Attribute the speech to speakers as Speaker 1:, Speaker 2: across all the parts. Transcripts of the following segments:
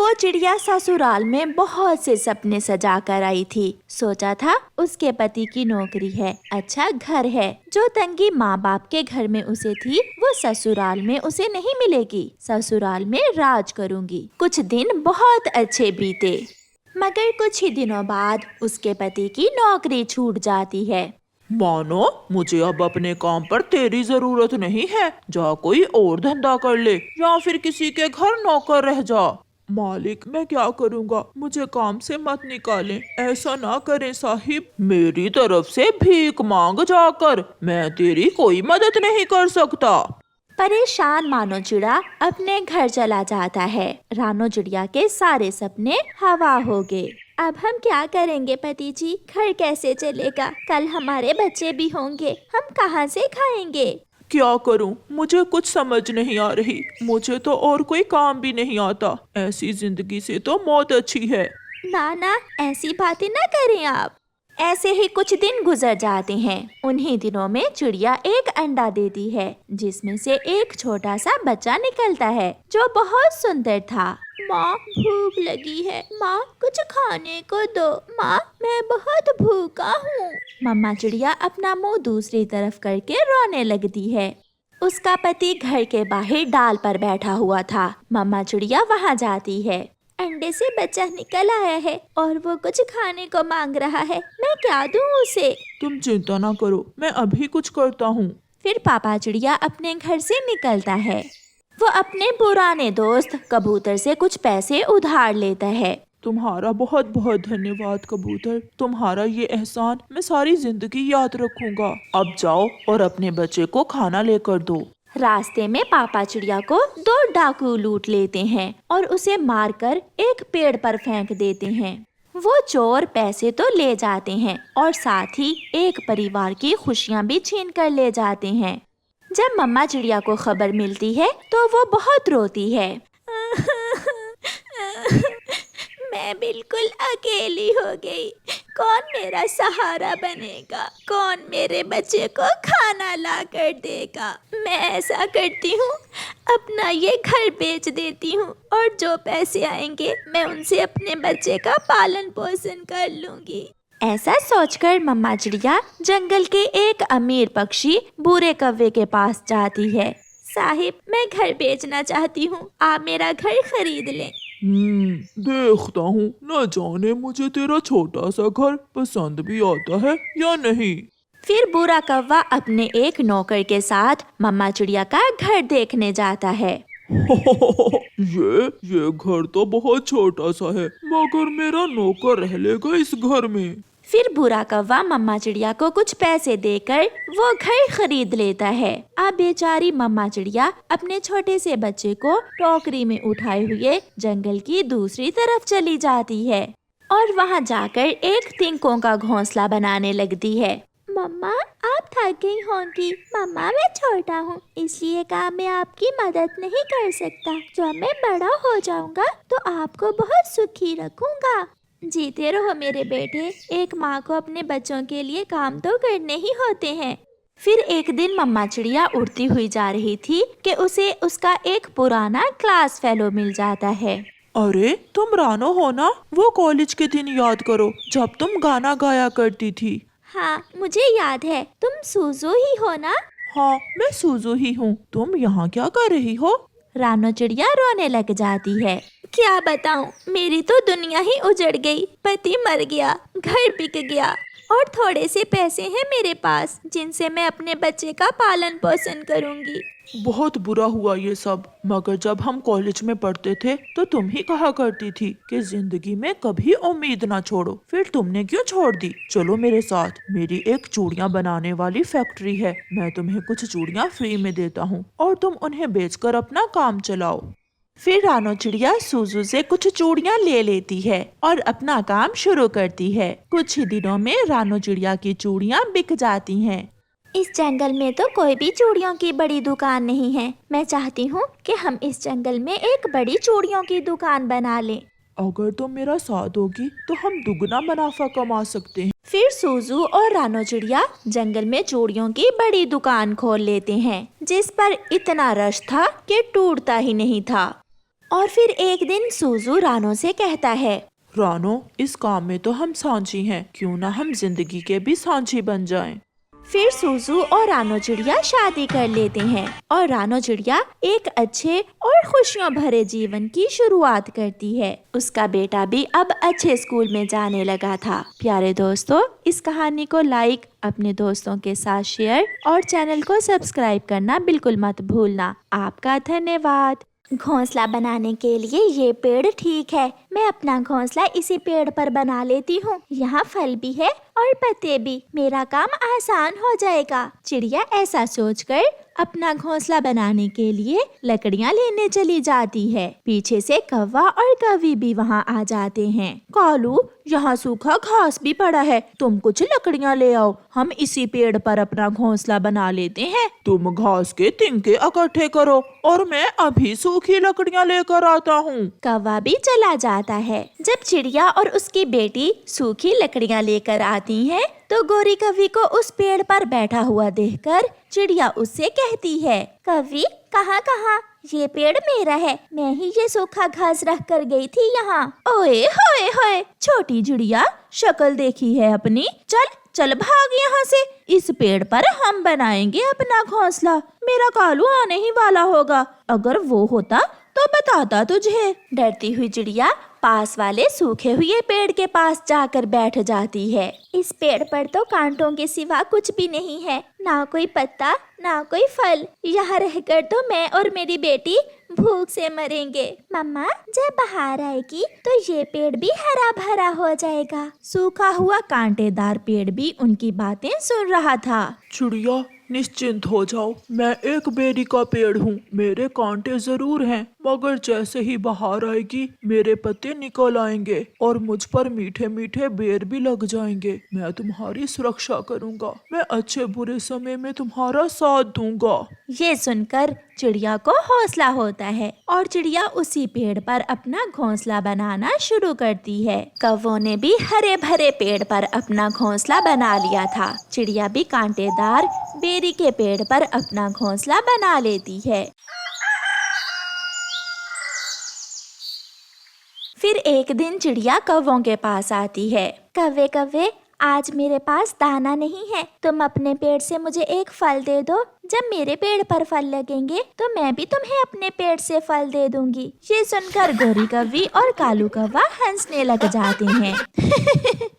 Speaker 1: वो चिड़िया ससुराल में बहुत से सपने सजा कर आई थी। सोचा था उसके पति की नौकरी है, अच्छा घर है। जो तंगी माँ बाप के घर में उसे थी वो ससुराल में उसे नहीं मिलेगी। ससुराल में राज करूंगी। कुछ दिन बहुत अच्छे बीते, मगर कुछ ही दिनों बाद उसके पति की नौकरी छूट जाती है।
Speaker 2: मानो मुझे अब अपने काम पर तेरी जरूरत नहीं है, जा कोई और धंधा कर ले या फिर किसी के घर नौकर रह जा। मालिक मैं क्या करूँगा, मुझे काम से मत निकालें। ऐसा ना करें साहिब, मेरी तरफ से भीख मांग जाकर, मैं तेरी कोई मदद नहीं कर सकता।
Speaker 1: परेशान मानो चिड़ा अपने घर चला जाता है। रानो चिड़िया के सारे सपने हवा हो गए। अब हम क्या करेंगे पति जी, घर कैसे चलेगा? कल हमारे बच्चे भी होंगे, हम कहाँ से खाएंगे?
Speaker 2: क्या करूं, मुझे कुछ समझ नहीं आ रही। मुझे तो और कोई काम भी नहीं आता। ऐसी जिंदगी से तो मौत अच्छी है।
Speaker 1: ना ना, ऐसी बातें ना करें आप। ऐसे ही कुछ दिन गुजर जाते हैं। उन्हीं दिनों में चिड़िया एक अंडा देती है, जिसमें से एक छोटा सा बच्चा निकलता है जो बहुत सुंदर था। माँ भूख लगी है, माँ कुछ खाने को दो, माँ मैं बहुत भूखा हूँ। मम्मा चिड़िया अपना मुंह दूसरी तरफ करके रोने लगती है। उसका पति घर के बाहर डाल पर बैठा हुआ था। मम्मा चिड़िया वहाँ जाती है। अंडे से बच्चा निकल आया है और वो कुछ खाने को मांग रहा है, मैं क्या दूं उसे?
Speaker 2: तुम चिंता ना करो, मैं अभी कुछ करता हूँ।
Speaker 1: फिर पापा चिड़िया अपने घर से निकलता है। वो अपने पुराने दोस्त कबूतर से कुछ पैसे उधार लेता है।
Speaker 2: तुम्हारा बहुत बहुत धन्यवाद कबूतर, तुम्हारा ये एहसान मैं सारी जिंदगी याद रखूंगा। अब जाओ और अपने बच्चे को खाना लेकर दो।
Speaker 1: रास्ते में पापा चिड़िया को दो डाकू लूट लेते हैं और उसे मारकर एक पेड़ पर फेंक देते हैं। वो चोर पैसे तो ले जाते हैं और साथ ही एक परिवार की खुशियाँ भी छीन कर ले जाते हैं। जब मम्मा चिड़िया को खबर मिलती है तो वो बहुत रोती है। मैं बिल्कुल अकेली हो गई। कौन मेरा सहारा बनेगा? कौन मेरे बच्चे को खाना ला कर देगा? मैं ऐसा करती हूँ, अपना ये घर बेच देती हूँ और जो पैसे आएंगे मैं उनसे अपने बच्चे का पालन पोषण कर लूंगी। ऐसा सोचकर मम्मा चिड़िया जंगल के एक अमीर पक्षी बूरे कौवे के पास जाती है। साहिब मैं घर बेचना चाहती हूँ, आप मेरा घर खरीद लें।
Speaker 2: देखता हूँ, न जाने मुझे तेरा छोटा सा घर पसंद भी आता है या नहीं।
Speaker 1: फिर बुरा कौवा अपने एक नौकर के साथ मम्मा चिड़िया का घर देखने जाता है।
Speaker 2: ये घर तो बहुत छोटा सा है, मगर मेरा नौकर रह लेगा इस घर में।
Speaker 1: फिर बुरा कौवा मम्मा चिड़िया को कुछ पैसे देकर वो घर खरीद लेता है। अब बेचारी मम्मा चिड़िया अपने छोटे से बच्चे को टोकरी में उठाए हुए जंगल की दूसरी तरफ चली जाती है और वहाँ जाकर एक तिनकों का घोंसला बनाने लगती है। मम्मा आप थक गई होंगी। मम्मा मैं छोटा हूँ, इसलिए काम में आपकी मदद नहीं कर सकता। जब मैं बड़ा हो जाऊंगा तो आपको बहुत सुखी रखूंगा। जीते रहो मेरे बेटे, एक माँ को अपने बच्चों के लिए काम तो करने ही होते हैं। फिर एक दिन मम्मा चिड़िया उड़ती हुई जा रही थी कि उसे उसका एक पुराना क्लास फेलो मिल जाता है।
Speaker 2: अरे तुम रानो हो ना? वो कॉलेज के दिन याद करो जब तुम गाना गाया करती थी।
Speaker 1: हाँ मुझे याद है, तुम सूजू ही हो ना?
Speaker 2: हाँ मैं सूजू ही हूँ। तुम यहाँ क्या कर रही हो?
Speaker 1: रानो चिड़िया रोने लग जाती है। क्या बताऊं, मेरी तो दुनिया ही उजड़ गई। पति मर गया, घर बिक गया और थोड़े से पैसे हैं मेरे पास जिनसे मैं अपने बच्चे का पालन पोषण करूंगी।
Speaker 2: बहुत बुरा हुआ ये सब, मगर जब हम कॉलेज में पढ़ते थे तो तुम ही कहा करती थी कि जिंदगी में कभी उम्मीद ना छोड़ो। फिर तुमने क्यों छोड़ दी? चलो मेरे साथ, मेरी एक चूड़ियाँ बनाने वाली फैक्ट्री है। मैं तुम्हें कुछ चूड़ियाँ फ्री में देता हूँ और तुम उन्हें बेचकर अपना काम चलाओ। फिर रानो चिड़िया सूजू से कुछ चूड़ियाँ ले लेती है और अपना काम शुरू करती है। कुछ ही दिनों में रानो चिड़िया की चूड़ियाँ बिक जाती हैं। इस जंगल में तो कोई भी चूड़ियों की बड़ी दुकान नहीं है। मैं चाहती हूँ कि हम इस जंगल में एक बड़ी चूड़ियों की दुकान बना लें। अगर तुम मेरा साथ दोगी तो हम दुगना मुनाफा कमा सकते हैं।
Speaker 1: फिर सूजू और रानो चिड़िया जंगल में चूड़ियों की बड़ी दुकान खोल लेते हैं, जिस पर इतना रश था कि टूटता ही नहीं था। और फिर एक दिन सूजू रानो से कहता है,
Speaker 2: रानो, इस काम में तो हम सांची हैं, क्यों ना हम जिंदगी के भी सांची बन जाएं।
Speaker 1: फिर सूजू और रानो चिड़िया शादी कर लेते हैं और रानो चिड़िया एक अच्छे और खुशियों भरे जीवन की शुरुआत करती है। उसका बेटा भी अब अच्छे स्कूल में जाने लगा था। प्यारे दोस्तों, इस कहानी को लाइक, अपने दोस्तों के साथ शेयर और चैनल को सब्सक्राइब करना बिल्कुल मत भूलना। आपका धन्यवाद। घोंसला बनाने के लिए ये पेड़ ठीक है। मैं अपना घोंसला इसी पेड़ पर बना लेती हूँ। यहाँ फल भी है और पत्ते भी। मेरा काम आसान हो जाएगा। चिड़िया ऐसा सोचकर अपना घोंसला बनाने के लिए लकड़ियाँ लेने चली जाती है। पीछे से कौवा और कौवी भी वहाँ आ जाते हैं। कालू, यहाँ सूखा घास भी पड़ा है, तुम कुछ लकड़ियाँ ले आओ, हम इसी पेड़ पर अपना घोंसला बना लेते हैं।
Speaker 2: तुम घास के तिनके इकट्ठे करो और मैं अभी सूखी लकड़ियाँ लेकर आता हूँ।
Speaker 1: कौवा भी चला जाता है। जब चिड़िया और उसकी बेटी सूखी लकड़ियाँ लेकर आती हैं, तो गोरी कौवी को उस पेड़ पर बैठा हुआ देखकर चिड़िया उससे कहती है, कौवी, कहाँ कहाँ, ये पेड़ मेरा है, मैं ही ये सूखा घास रख कर गई थी यहाँ। ओए होए होए, छोटी चिड़िया, शक्ल देखी है अपनी, चल चल भाग यहाँ से। इस पेड़ पर हम बनाएंगे अपना घोंसला। मेरा कालू आने ही वाला होगा, अगर वो होता तो बताता तुझे। डरती हुई चिड़िया पास वाले सूखे हुए पेड़ के पास जाकर बैठ जाती है। इस पेड़ पर तो कांटों के सिवा कुछ भी नहीं है, ना कोई पत्ता, ना कोई फल। यहाँ रहकर तो मैं और मेरी बेटी भूख से मरेंगे। मम्मा, जब बाहर आएगी तो ये पेड़ भी हरा भरा हो जाएगा। सूखा हुआ कांटेदार पेड़ भी उनकी बातें सुन रहा था।
Speaker 2: चिड़िया, निश्चिंत हो जाओ, मैं एक बेरी का पेड़ हूँ, मेरे कांटे जरूर हैं, मगर जैसे ही बाहर आएगी मेरे पत्ते निकल आएंगे और मुझ पर मीठे मीठे बेर भी लग जाएंगे। मैं तुम्हारी सुरक्षा करूँगा, मैं अच्छे बुरे समय में तुम्हारा साथ दूंगा।
Speaker 1: ये सुनकर चिड़िया को हौसला होता है और चिड़िया उसी पेड़ पर अपना घोंसला बनाना शुरू करती है। कौवों ने भी हरे भरे पेड़ पर अपना घोंसला बना लिया था। चिड़िया भी कांटेदार बेरी के पेड़ पर अपना घोंसला बना लेती है। फिर एक दिन चिड़िया कौवों के पास आती है। कौवे कौवे, आज मेरे पास दाना नहीं है, तुम अपने पेड़ से मुझे एक फल दे दो। जब मेरे पेड़ पर फल लगेंगे तो मैं भी तुम्हें अपने पेड़ से फल दे दूंगी। ये सुनकर गोरी कौवी और कालू कौवा हंसने लग जाते हैं।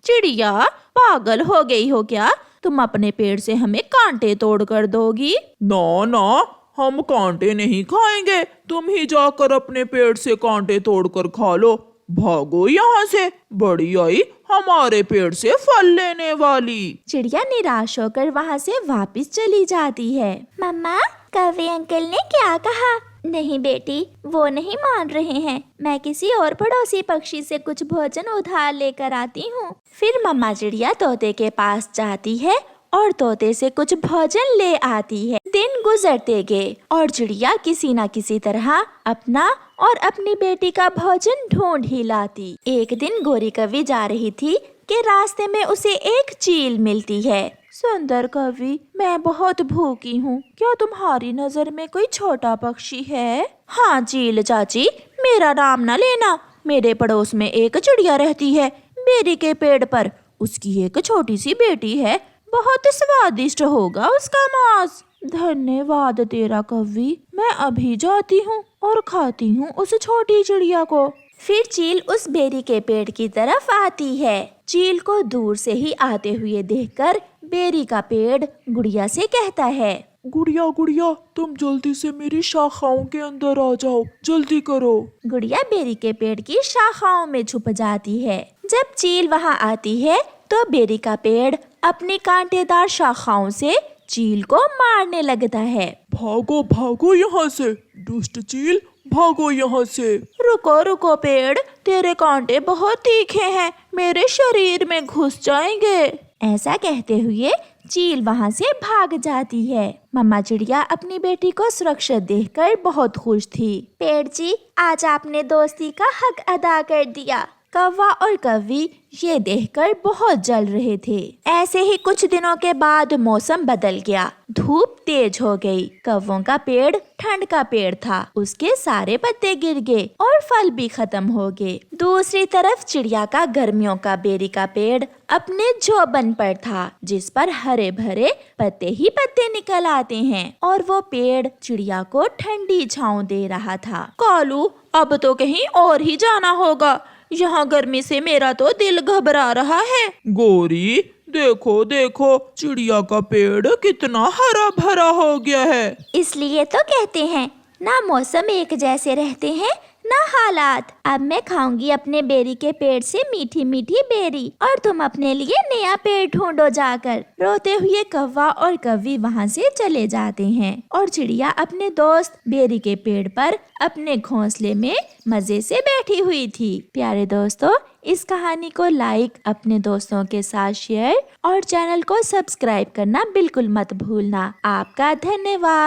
Speaker 1: चिड़िया, पागल हो गई हो क्या? तुम अपने पेड़ से हमें कांटे तोड़ कर दोगी?
Speaker 2: ना ना, हम कांटे नहीं खाएंगे, तुम ही जाकर अपने पेड़ से कांटे तोड़कर खा लो। भागो यहाँ से, बड़ी आई हमारे पेड़ से फल लेने वाली।
Speaker 1: चिड़िया निराश होकर वहाँ से वापस चली जाती है। मम्मा, कौवे अंकल ने क्या कहा? नहीं बेटी, वो नहीं मान रहे हैं, मैं किसी और पड़ोसी पक्षी से कुछ भोजन उधार लेकर आती हूँ। फिर मम्मा चिड़िया तोते के पास जाती है और तोते से कुछ भोजन ले आती है। दिन गुजरते गए और चिड़िया किसी न किसी तरह अपना और अपनी बेटी का भोजन ढूंढ ही लाती। एक दिन गोरी कौवी जा रही थी कि रास्ते में उसे एक चील मिलती है। सुंदर कौवी, मैं बहुत भूखी हूँ, क्या तुम्हारी नजर में कोई छोटा पक्षी है? हाँ चील चाची, मेरा नाम न लेना, मेरे पड़ोस में एक चिड़िया रहती है बेरी के पेड़ पर, उसकी एक छोटी सी बेटी है, बहुत स्वादिष्ट होगा उसका मांस। धन्यवाद तेरा कौवी, मैं अभी जाती हूँ और खाती हूँ उस छोटी चिड़िया को। फिर चील उस बेरी के पेड़ की तरफ आती है। चील को दूर से ही आते हुए देखकर बेरी का पेड़ गुड़िया से कहता है,
Speaker 2: गुड़िया गुड़िया, तुम जल्दी से मेरी शाखाओं के अंदर आ जाओ, जल्दी करो।
Speaker 1: गुड़िया बेरी के पेड़ की शाखाओं में छुप जाती है। जब चील वहाँ आती है तो बेरी का पेड़ अपनी कांटेदार शाखाओं से चील को मारने लगता है।
Speaker 2: भागो भागो यहाँ से, दुष्ट चील, भागो यहाँ से।
Speaker 1: रुको रुको पेड़, तेरे कांटे बहुत तीखे हैं, मेरे शरीर में घुस जाएंगे। ऐसा कहते हुए चील वहाँ से भाग जाती है। मम्मा चिड़िया अपनी बेटी को सुरक्षित देखकर बहुत खुश थी। पेड़ जी, आज आपने दोस्ती का हक अदा कर दिया। कौवा और कौवी ये देखकर बहुत जल रहे थे। ऐसे ही कुछ दिनों के बाद मौसम बदल गया, धूप तेज हो गई। कौवों का पेड़ ठंड का पेड़ था, उसके सारे पत्ते गिर गए और फल भी खत्म हो गए। दूसरी तरफ चिड़िया का गर्मियों का बेरी का पेड़ अपने जोबन पर था, जिस पर हरे भरे पत्ते ही पत्ते निकल आते हैं, और वो पेड़ चिड़िया को ठंडी छांव दे रहा था। कालू, अब तो कहीं और ही जाना होगा, यहाँ गर्मी से मेरा तो दिल घबरा रहा है।
Speaker 2: गौरी, देखो देखो, चिड़िया का पेड़ कितना हरा भरा हो गया है।
Speaker 1: इसलिए तो कहते हैं ना मौसम एक जैसे रहते हैं ना हालात। अब मैं खाऊंगी अपने बेरी के पेड़ से मीठी मीठी बेरी, और तुम अपने लिए नया पेड़ ढूंढो जाकर। रोते हुए कौवा और कौवी वहाँ से चले जाते हैं, और चिड़िया अपने दोस्त बेरी के पेड़ पर अपने घोंसले में मजे से बैठी हुई थी। प्यारे दोस्तों, इस कहानी को लाइक, अपने दोस्तों के साथ शेयर और चैनल को सब्सक्राइब करना बिल्कुल मत भूलना। आपका धन्यवाद।